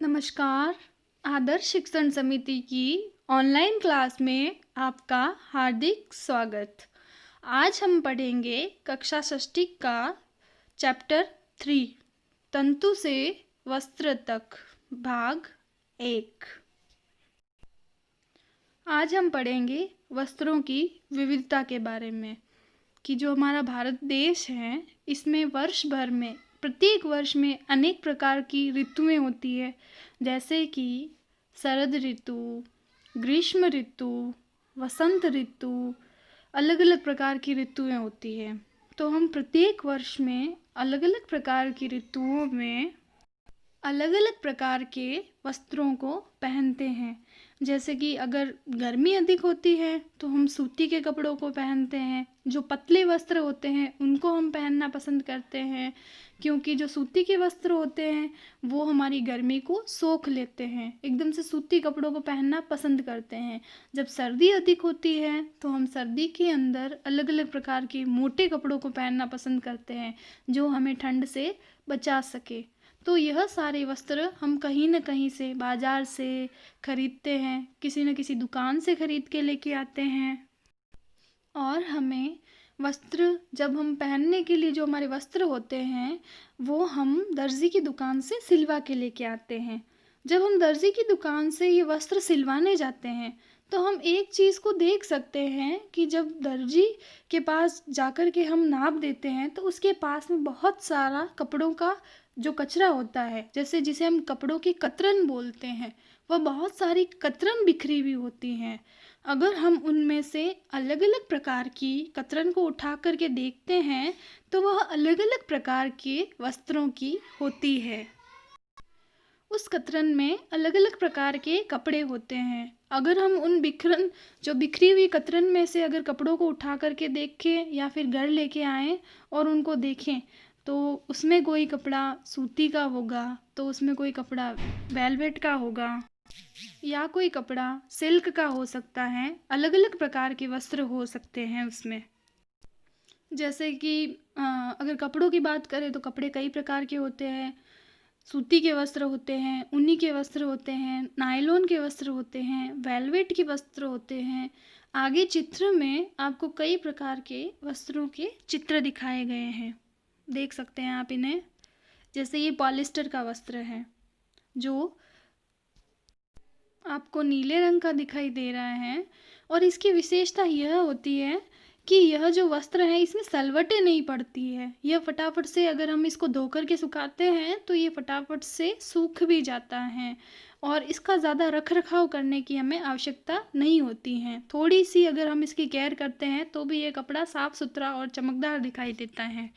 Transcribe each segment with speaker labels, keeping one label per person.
Speaker 1: नमस्कार। आदर्श शिक्षण समिति की ऑनलाइन क्लास में आपका हार्दिक स्वागत। आज हम पढ़ेंगे कक्षा षष्ठी का चैप्टर 3 तंतु से वस्त्र तक भाग 1। आज हम पढ़ेंगे वस्त्रों की विविधता के बारे में कि जो हमारा भारत देश है इसमें वर्ष भर में प्रत्येक वर्ष में अनेक प्रकार की ऋतुएं होती है, जैसे कि शरद ऋतु, ग्रीष्म ऋतु, वसंत ऋतु, अलग अलग प्रकार की ऋतुएं होती है। तो हम प्रत्येक वर्ष में अलग अलग प्रकार की ऋतुओं में अलग अलग प्रकार के वस्त्रों को पहनते हैं। जैसे कि अगर गर्मी अधिक होती है तो हम सूती के कपड़ों को पहनते हैं। जो पतले वस्त्र होते हैं उनको हम पहनना पसंद करते हैं, क्योंकि जो सूती के वस्त्र होते हैं वो हमारी गर्मी को सोख लेते हैं, एकदम से सूती कपड़ों को पहनना पसंद करते हैं। जब सर्दी अधिक होती है तो हम सर्दी के अंदर अलग अलग प्रकार के मोटे कपड़ों को पहनना पसंद करते हैं जो हमें ठंड से बचा सके। तो यह सारे वस्त्र हम कहीं न कहीं से बाज़ार से खरीदते हैं, किसी न किसी दुकान से खरीद के लेके आते हैं। और हमें वस्त्र जब हम पहनने के लिए जो हमारे वस्त्र होते हैं वो हम दर्जी की दुकान से सिलवा के लेके आते हैं। जब हम दर्जी की दुकान से ये वस्त्र सिलवाने जाते हैं तो हम एक चीज़ को देख सकते हैं कि जब दर्जी के पास जाकर के हम नाप देते हैं तो उसके पास में बहुत सारा कपड़ों का जो कचरा होता है, जैसे जिसे हम कपड़ों की कतरन बोलते हैं, वह बहुत सारी कतरन बिखरी हुई होती हैं। अगर हम उनमें से अलग अलग प्रकार की कतरन को उठा करके देखते हैं तो वह अलग अलग प्रकार के वस्त्रों की होती है। उस कतरन में अलग अलग प्रकार के कपड़े होते हैं। अगर हम उन जो बिखरी हुई कतरन में से अगर कपड़ों को उठा करके देखें या फिर घर लेके आएँ और उनको देखें तो उसमें कोई कपड़ा सूती का होगा, तो उसमें कोई कपड़ा वेलवेट का होगा या कोई कपड़ा सिल्क का हो सकता है। अलग अलग प्रकार के वस्त्र हो सकते हैं उसमें। जैसे कि अगर कपड़ों की बात करें तो कपड़े कई प्रकार के होते हैं। सूती के वस्त्र होते हैं, ऊनी के वस्त्र होते हैं, नायलॉन के वस्त्र होते हैं, वेलवेट के वस्त्र होते हैं। आगे चित्र में आपको कई प्रकार के वस्त्रों के चित्र दिखाए गए हैं, देख सकते हैं आप इन्हें। जैसे ये पॉलिस्टर का वस्त्र है जो आपको नीले रंग का दिखाई दे रहा है, और इसकी विशेषता यह होती है कि यह जो वस्त्र है इसमें सलवटें नहीं पड़ती है। यह फटाफट से अगर हम इसको धो कर के सुखाते हैं तो ये फटाफट से सूख भी जाता है और इसका ज़्यादा रख रखाव करने की हमें आवश्यकता नहीं होती है। थोड़ी सी अगर हम इसकी केयर करते हैं तो भी ये कपड़ा साफ़ सुथरा और चमकदार दिखाई देता है।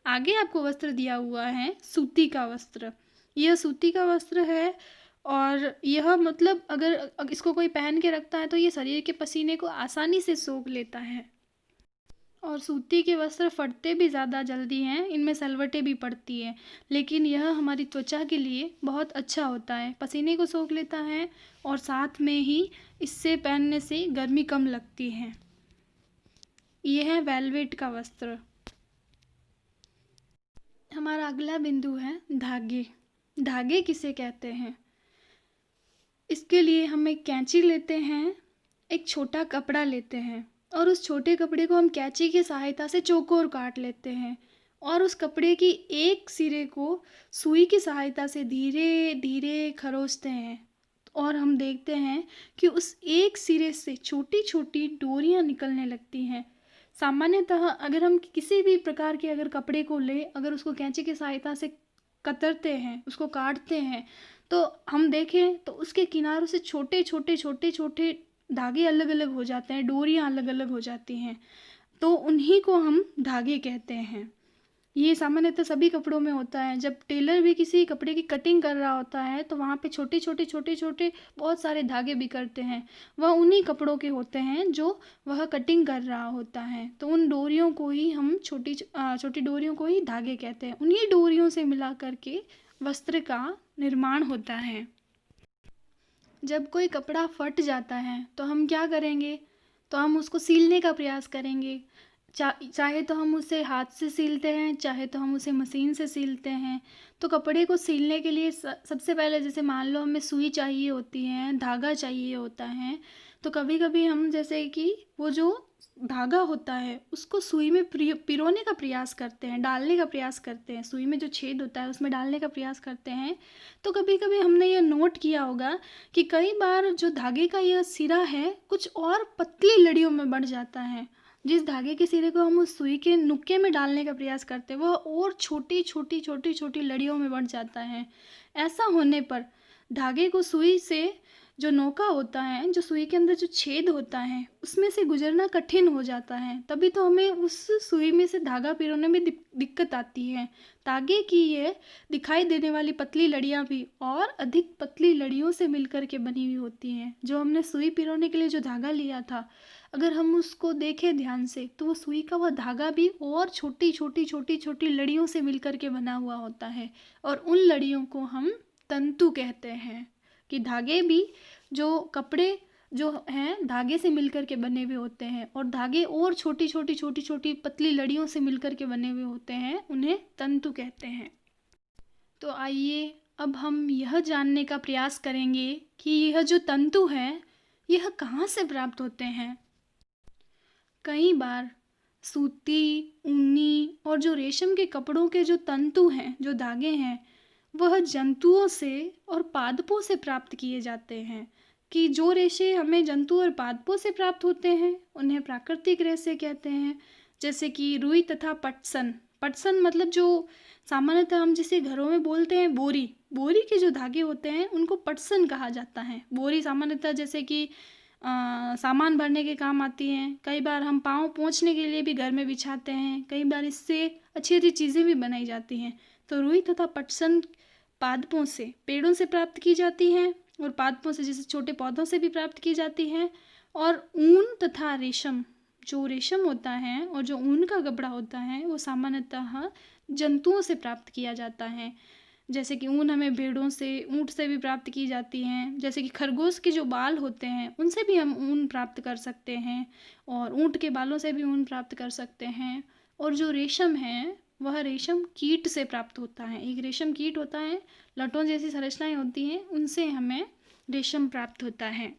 Speaker 1: आगे आपको वस्त्र दिया हुआ है सूती का वस्त्र। यह सूती का वस्त्र है और यह मतलब अगर इसको कोई पहन के रखता है तो ये शरीर के पसीने को आसानी से सोख लेता है। और सूती के वस्त्र फटते भी ज़्यादा जल्दी हैं, इनमें सलवटें भी पड़ती हैं, लेकिन यह हमारी त्वचा के लिए बहुत अच्छा होता है, पसीने को सोख लेता है और साथ में ही इससे पहनने से गर्मी कम लगती है। यह है वेलवेट का वस्त्र। हमारा अगला बिंदु है धागे। धागे किसे कहते हैं? इसके लिए हम एक कैंची लेते हैं, एक छोटा कपड़ा लेते हैं और उस छोटे कपड़े को हम कैंची की सहायता से चौकोर काट लेते हैं और उस कपड़े की एक सिरे को सुई की सहायता से धीरे धीरे खरोंचते हैं और हम देखते हैं कि उस एक सिरे से छोटी छोटी डोरियां निकलने लगती हैं। सामान्यतः अगर हम किसी भी प्रकार के अगर कपड़े को ले, अगर उसको कैंची की सहायता से कतरते हैं, उसको काटते हैं, तो हम देखें तो उसके किनारों से छोटे छोटे छोटे छोटे धागे अलग अलग हो जाते हैं, डोरियां अलग अलग हो जाती हैं, तो उन्हीं को हम धागे कहते हैं। ये सामान्यतः सभी कपड़ों में होता है। जब टेलर भी किसी कपड़े की कटिंग कर रहा होता है तो वहाँ पे छोटे छोटे छोटे छोटे बहुत सारे धागे बिखरते हैं, वह उन्हीं कपड़ों के होते हैं जो वह कटिंग कर रहा होता है। तो उन डोरियों को ही हम छोटी डोरियों को ही धागे कहते हैं। उन्हीं डोरियों से मिला करके वस्त्र का निर्माण होता है। जब कोई कपड़ा फट जाता है तो हम क्या करेंगे? तो हम उसको सीलने का प्रयास करेंगे। चाहे तो हम उसे हाथ से सिलते हैं, चाहे तो हम उसे मशीन से सिलते हैं। तो कपड़े को सिलने के लिए सबसे पहले जैसे मान लो हमें सुई चाहिए होती है, धागा चाहिए होता है। तो कभी कभी हम जैसे कि वो जो धागा होता है उसको सुई में पिरोने का प्रयास करते हैं, डालने का प्रयास करते हैं, सुई में जो छेद होता है उसमें डालने का प्रयास करते हैं। तो कभी कभी हमने ये नोट किया होगा कि कई बार जो धागे का यह सिरा है कुछ और पतली लड़ियों में बढ़ जाता है। जिस धागे के सिरे को हम उस सुई के नुक्के में डालने का प्रयास करते हैं वह और छोटी छोटी छोटी छोटी लड़ियों में बढ़ जाता है। ऐसा होने पर धागे को सुई से जो नोका होता है, जो सुई के अंदर जो छेद होता है उसमें से गुजरना कठिन हो जाता है। तभी तो हमें उस सुई में से धागा पिरोने में दिक्कत आती है। धागे की ये दिखाई देने वाली पतली लड़ियाँ भी और अधिक पतली लड़ियों से मिलकर के बनी हुई होती हैं। जो हमने सुई पिरोने के लिए जो धागा लिया था, अगर हम उसको देखें ध्यान से तो वो सुई का वह धागा भी और छोटी छोटी छोटी छोटी लड़ियों से मिलकर के बना हुआ होता है। और उन लड़ियों को हम तंतु कहते हैं। कि धागे भी जो कपड़े जो हैं धागे से मिलकर के बने हुए होते हैं, और धागे और छोटी छोटी छोटी छोटी पतली लड़ियों से मिलकर के बने हुए होते हैं, उन्हें तंतु कहते हैं। तो आइए अब हम यह जानने का प्रयास करेंगे कि यह जो तंतु है यह कहाँ से प्राप्त होते हैं। कई बार सूती, ऊनी और जो रेशम के कपड़ों के जो तंतु हैं, जो धागे हैं, वह जंतुओं से और पादपों से प्राप्त किए जाते हैं। कि जो रेशे हमें जंतु और पादपों से प्राप्त होते हैं उन्हें प्राकृतिक रेशे कहते हैं। जैसे कि रुई तथा पटसन। पटसन मतलब जो सामान्यतः हम जिसे घरों में बोलते हैं बोरी, बोरी के जो धागे होते हैं उनको पटसन कहा जाता है। बोरी सामान्यतः जैसे कि सामान भरने के काम आती हैं। कई बार हम पाँव पोंछने के लिए भी घर में बिछाते हैं। कई बार इससे अच्छी अच्छी चीज़ें भी बनाई जाती हैं। तो रुई तथा पटसन पादपों से, पेड़ों से प्राप्त की जाती हैं, और पादपों से जैसे छोटे पौधों से भी प्राप्त की जाती हैं। और ऊन तथा रेशम, जो रेशम होता है और जो ऊन का कपड़ा होता है वो सामान्यतः जंतुओं से प्राप्त किया जाता है। जैसे कि ऊन हमें भेड़ों से, ऊँट से भी प्राप्त की जाती हैं। जैसे कि खरगोश के जो बाल होते हैं उनसे भी हम ऊन प्राप्त कर सकते हैं, और ऊँट के बालों से भी ऊन प्राप्त कर सकते हैं। और जो रेशम है वह रेशम कीट से प्राप्त होता है। एक रेशम कीट होता है, लटों जैसी संरचनाएं होती हैं, उनसे हमें रेशम प्राप्त होता है।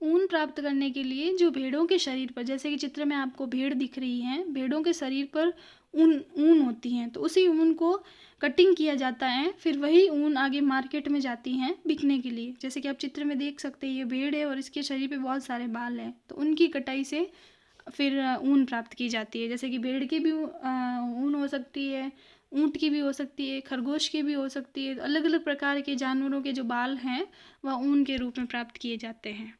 Speaker 1: ऊन प्राप्त करने के लिए जो भेड़ों के शरीर पर, जैसे कि चित्र में आपको भेड़ दिख रही हैं, भेड़ों के शरीर पर ऊन ऊन होती हैं, तो उसी ऊन को कटिंग किया जाता है। फिर वही ऊन आगे मार्केट में जाती हैं बिकने के लिए। जैसे कि आप चित्र में देख सकते हैं, ये भेड़ है और इसके शरीर पे बहुत सारे बाल हैं, तो उनकी कटाई से फिर ऊन प्राप्त की जाती है। जैसे कि भेड़ की भी ऊन हो सकती है, ऊँट की भी हो सकती है, खरगोश की भी हो सकती है। अलग अलग प्रकार के जानवरों के जो बाल हैं वह ऊन के रूप में प्राप्त किए जाते हैं।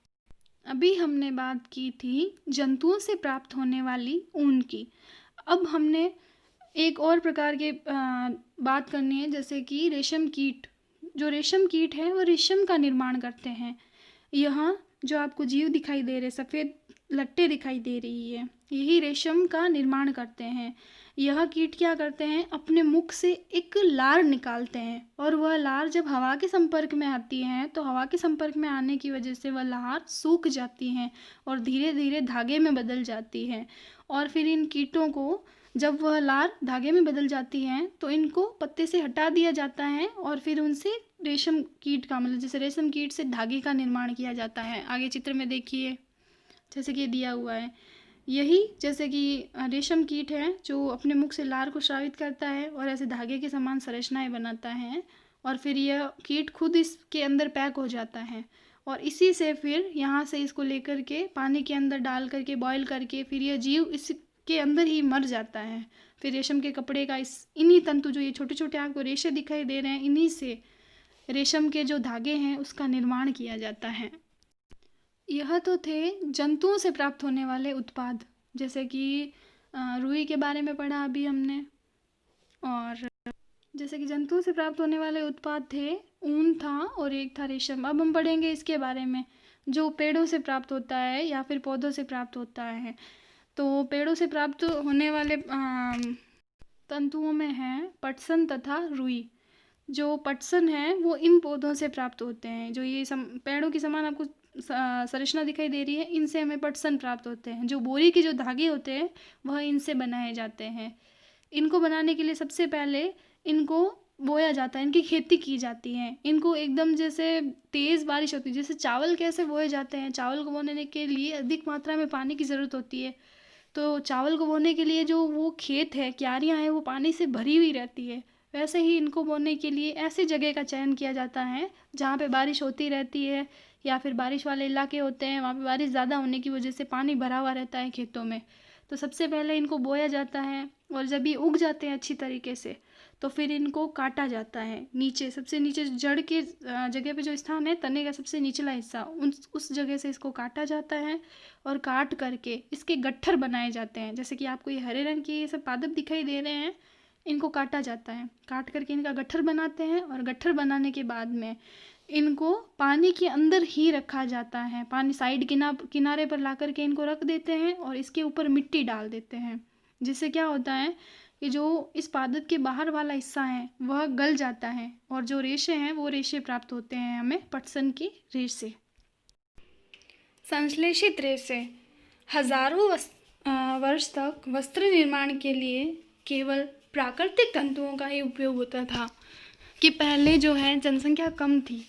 Speaker 1: अभी हमने बात की थी जंतुओं से प्राप्त होने वाली ऊन की। अब हमने एक और प्रकार के बात करनी है, जैसे कि रेशम कीट। जो रेशम कीट है वो रेशम का निर्माण करते हैं। यहाँ जो आपको जीव दिखाई दे रहे, सफ़ेद लट्टे दिखाई दे रही है, यही रेशम का निर्माण करते हैं। यह कीट क्या करते हैं, अपने मुख से एक लार निकालते हैं, और वह लार जब हवा के संपर्क में आती है तो हवा के संपर्क में आने की वजह से वह लार सूख जाती हैं और धीरे धीरे धागे में बदल जाती है। और फिर इन कीटों को जब वह लार धागे में बदल जाती हैं तो इनको पत्ते से हटा दिया जाता है, और फिर उनसे रेशम कीट का, मतलब जैसे रेशम कीट से धागे का निर्माण किया जाता है। आगे चित्र में देखिए, जैसे कि दिया हुआ है, यही जैसे कि रेशम कीट है जो अपने मुख से लार को स्रावित करता है और ऐसे धागे के समान संरचनाएं बनाता है, और फिर यह कीट खुद इसके अंदर पैक हो जाता है, और इसी से फिर यहाँ से इसको लेकर के पानी के अंदर डाल करके बॉईल करके फिर यह जीव इसके अंदर ही मर जाता है। फिर रेशम के कपड़े का इन्हीं तंतु, जो ये छोटे छोटे आपको रेशे दिखाई दे रहे हैं, इन्हीं से रेशम के जो धागे हैं उसका निर्माण किया जाता है। यह तो थे जंतुओं से प्राप्त होने वाले उत्पाद, जैसे कि रुई के बारे में पढ़ा अभी हमने। और जैसे कि जंतुओं से प्राप्त होने वाले उत्पाद थे, ऊन था और एक था रेशम। अब हम पढ़ेंगे इसके बारे में, जो पेड़ों से प्राप्त होता है या फिर पौधों से प्राप्त होता है। तो पेड़ों से प्राप्त होने वाले तंतुओं में हैं पटसन तथा रुई। जो पटसन है वो इन पौधों से प्राप्त होते हैं। जो ये पेड़ों के समान आपको संरचना दिखाई दे रही है, इनसे हमें पटसन प्राप्त होते हैं। जो बोरी के जो धागे होते हैं वह इनसे बनाए जाते हैं। इनको बनाने के लिए सबसे पहले इनको बोया जाता है, इनकी खेती की जाती है। इनको एकदम जैसे तेज़ बारिश होती है, जैसे चावल कैसे बोए जाते हैं, चावल को बोने के लिए अधिक मात्रा में पानी की ज़रूरत होती है। तो चावल को बोने के लिए जो वो खेत है, क्यारियाँ हैं, वो पानी से भरी हुई रहती है। वैसे ही इनको बोने के लिए ऐसी जगह का चयन किया जाता है जहाँ पे बारिश होती रहती है, या फिर बारिश वाले इलाके होते हैं वहाँ पे बारिश ज़्यादा होने की वजह से पानी भरा हुआ रहता है खेतों में। तो सबसे पहले इनको बोया जाता है, और जब ये उग जाते हैं अच्छी तरीके से तो फिर इनको काटा जाता है। नीचे सबसे नीचे जड़ के जगह पे जो स्थान है, तने का सबसे निचला हिस्सा, उस जगह से इसको काटा जाता है, और काट करके इसके गट्ठर बनाए जाते हैं। जैसे कि आपको ये हरे रंग के ये सब पादप दिखाई दे रहे हैं, इनको काटा जाता है। काट करके इनका गट्ठर बनाते हैं, और गट्ठर बनाने के बाद में इनको पानी के अंदर ही रखा जाता है। पानी साइड किनारे पर ला करके इनको रख देते हैं, और इसके ऊपर मिट्टी डाल देते हैं। जिससे क्या होता है कि जो इस पादप के बाहर वाला हिस्सा है वह गल जाता है, और जो रेशे हैं वो रेशे प्राप्त होते हैं हमें पटसन की रेशे। संश्लेषित रेशे हजारों वर्ष तक वस्त्र निर्माण के लिए केवल प्राकृतिक तंतुओं का ही उपयोग होता था। कि पहले जो है जनसंख्या कम थी,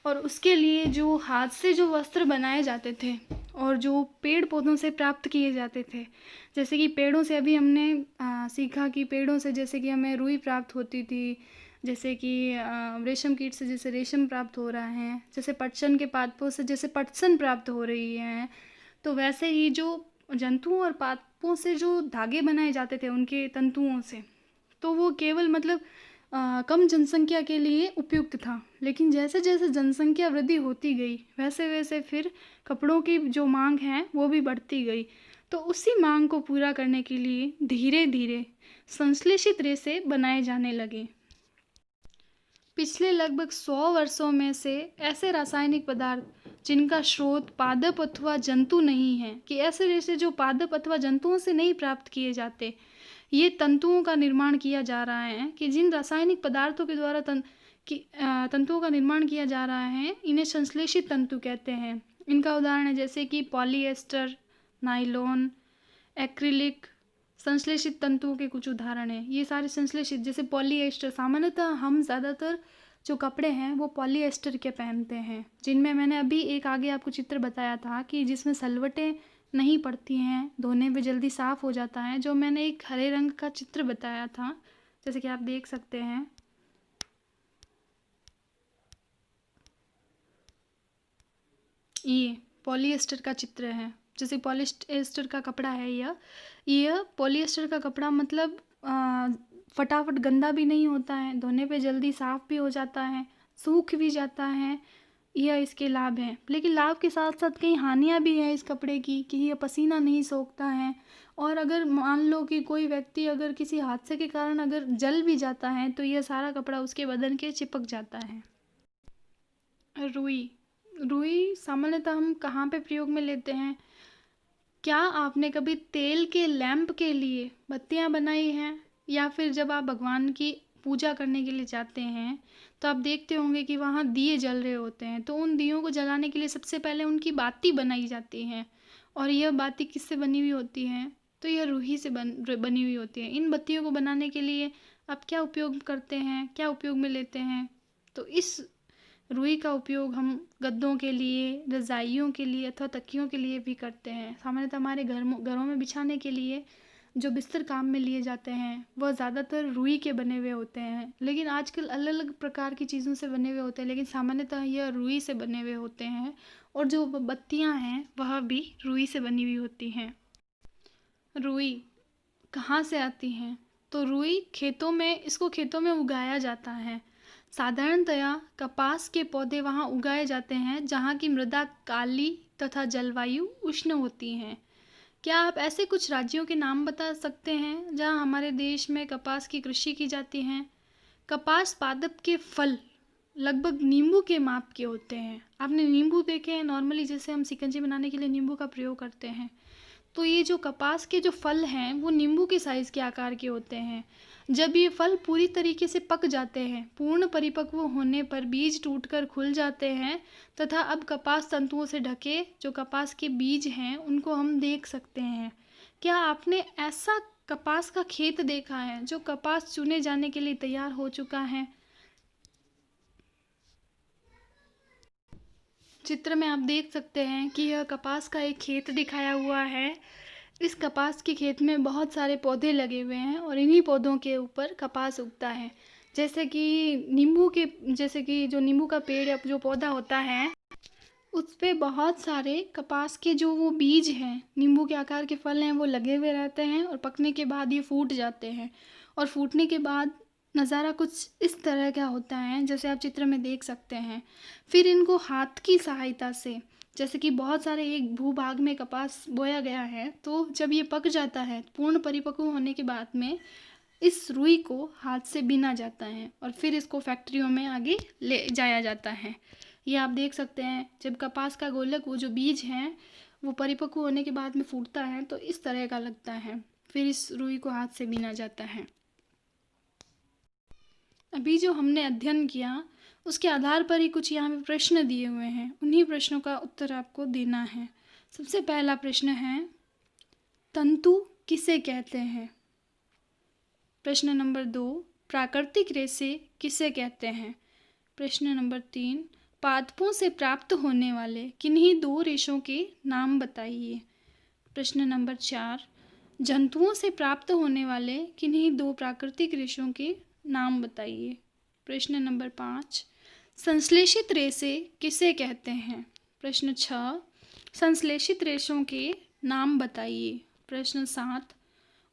Speaker 1: और उसके लिए जो हाथ से जो वस्त्र बनाए जाते थे और जो पेड़ पौधों से प्राप्त किए जाते थे, जैसे कि पेड़ों से अभी हमने सीखा कि पेड़ों से जैसे कि हमें रुई प्राप्त होती थी, जैसे कि रेशम कीट से जैसे रेशम प्राप्त हो रहा है, जैसे पटसन के पादपों से जैसे पटसन प्राप्त हो रही है। तो वैसे ही जो जंतुओं और पादपों से जो धागे बनाए जाते थे उनके तंतुओं से, तो वो केवल मतलब कम जनसंख्या के लिए उपयुक्त था। लेकिन जैसे जैसे जनसंख्या वृद्धि होती गई वैसे वैसे फिर कपड़ों की जो मांग है वो भी बढ़ती गई। तो उसी मांग को पूरा करने के लिए धीरे धीरे संश्लेषित रेशे बनाए जाने लगे। पिछले लगभग 100 वर्षों में से ऐसे रासायनिक पदार्थ जिनका स्रोत पादप अथवा जंतु नहीं है, कि ऐसे रेशे जो पादप अथवा जंतुओं से नहीं प्राप्त किए जाते, ये तंतुओं का निर्माण किया जा रहा है। कि जिन रासायनिक पदार्थों के द्वारा तंतुओं का निर्माण किया जा रहा है, इन्हें संश्लेषित तंतु कहते हैं। इनका उदाहरण है जैसे कि पॉलीएस्टर, नायलॉन, एक्रिलिक। संश्लेषित तंतुओं के कुछ उदाहरण हैं ये सारे संश्लेषित। जैसे पॉलीएस्टर, सामान्यतः हम ज़्यादातर जो कपड़े हैं वो पॉलीएस्टर के पहनते हैं, जिनमें मैंने अभी एक आगे आपको चित्र बताया था कि जिसमें सलवटें नहीं पड़ती हैं, धोने पे जल्दी साफ़ हो जाता है। जो मैंने एक हरे रंग का चित्र बताया था, जैसे कि आप देख सकते हैं, ये पॉलीएस्टर का चित्र है। जैसे पॉलीएस्टर का कपड़ा है यह पॉलीएस्टर का कपड़ा मतलब फटाफट गंदा भी नहीं होता है, धोने पे जल्दी साफ़ भी हो जाता है, सूख भी जाता है। यह इसके लाभ हैं। लेकिन लाभ के साथ साथ कई हानियाँ भी हैं इस कपड़े की, कि यह पसीना नहीं सोखता है, और अगर मान लो कि कोई व्यक्ति अगर किसी हादसे के कारण अगर जल भी जाता है तो यह सारा कपड़ा उसके बदन के चिपक जाता है। रुई सामान्यतः हम कहाँ पे प्रयोग में लेते हैं? क्या आपने कभी तेल के लैंप के लिए बत्तियाँ बनाई हैं? या फिर जब आप भगवान की पूजा करने के लिए जाते हैं तो आप देखते होंगे कि वहाँ दिए जल रहे होते हैं। तो उन दियों को जलाने के लिए सबसे पहले उनकी बाती बनाई जाती हैं, और यह बाती किससे बनी हुई होती हैं? तो यह रूही से बनी हुई होती है। इन बत्तियों को बनाने के लिए आप क्या उपयोग करते हैं, क्या उपयोग में लेते हैं? तो इस रुई का उपयोग हम गद्दों के लिए, रज़ाइयों के लिए अथवा तकियों के लिए भी करते हैं। सामान्यतः हमारे घरों में बिछाने के लिए जो बिस्तर काम में लिए जाते हैं वह ज़्यादातर रुई के बने हुए होते हैं। लेकिन आजकल अलग अलग प्रकार की चीज़ों से बने हुए होते हैं, लेकिन सामान्यतः यह रुई से बने हुए होते हैं। और जो बत्तियां हैं वह भी रुई से बनी हुई होती हैं। रुई कहाँ से आती हैं? तो रुई इसको खेतों में उगाया जाता है। साधारणतया कपास के पौधे वहाँ उगाए जाते हैं जहाँ की मृदा काली तथा जलवायु उष्ण होती हैं। क्या आप ऐसे कुछ राज्यों के नाम बता सकते हैं जहाँ हमारे देश में कपास की कृषि की जाती है? कपास पादप के फल लगभग नींबू के माप के होते हैं। आपने नींबू देखे हैं नॉर्मली, जैसे हम शिकंजी बनाने के लिए नींबू का प्रयोग करते हैं, तो ये जो कपास के जो फल हैं वो नींबू के साइज़ के आकार के होते हैं। जब ये फल पूरी तरीके से पक जाते हैं, पूर्ण परिपक्व होने पर बीज टूटकर खुल जाते हैं तथा अब कपास तंतुओं से ढके जो कपास के बीज हैं उनको हम देख सकते हैं। क्या आपने ऐसा कपास का खेत देखा है जो कपास चुने जाने के लिए तैयार हो चुका है? चित्र में आप देख सकते हैं कि यह कपास का एक खेत दिखाया हुआ है। इस कपास के खेत में बहुत सारे पौधे लगे हुए हैं और इन्हीं पौधों के ऊपर कपास उगता है। जैसे कि जो नींबू का पेड़ या जो पौधा होता है उस पे बहुत सारे कपास के जो वो बीज हैं, नींबू के आकार के फल हैं, वो लगे हुए रहते हैं और पकने के बाद ये फूट जाते हैं और फूटने के बाद नज़ारा कुछ इस तरह का होता है जैसे आप चित्र में देख सकते हैं। फिर इनको हाथ की सहायता से, जैसे कि बहुत सारे एक भूभाग में कपास बोया गया है, तो जब ये पक जाता है पूर्ण परिपक्व होने के बाद में इस रुई को हाथ से बीना जाता है और फिर इसको फैक्ट्रियों में आगे ले जाया जाता है। ये आप देख सकते हैं जब कपास का गोलक वो जो बीज हैं वो परिपक्व होने के बाद में फूटता है तो इस तरह का लगता है। फिर इस रुई को हाथ से बीना जाता है। अभी जो हमने अध्ययन किया उसके आधार पर ही कुछ यहाँ पे प्रश्न दिए हुए हैं, उन्हीं प्रश्नों का उत्तर आपको देना है। सबसे पहला प्रश्न है, तंतु किसे कहते हैं? प्रश्न नंबर 2, प्राकृतिक रेशे किसे कहते हैं? प्रश्न नंबर 3, पादपों से प्राप्त होने वाले किन्हीं 2 रेशों के नाम बताइए। प्रश्न नंबर 4, जंतुओं से प्राप्त होने वाले किन्हीं 2 प्राकृतिक रेशों के नाम बताइए। प्रश्न नंबर 5, संश्लेषित रेशे किसे कहते हैं? प्रश्न 6, संश्लेषित रेशों के नाम बताइए। प्रश्न 7,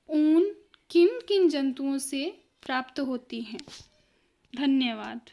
Speaker 1: ऊन किन किन जंतुओं से प्राप्त होती हैं? धन्यवाद।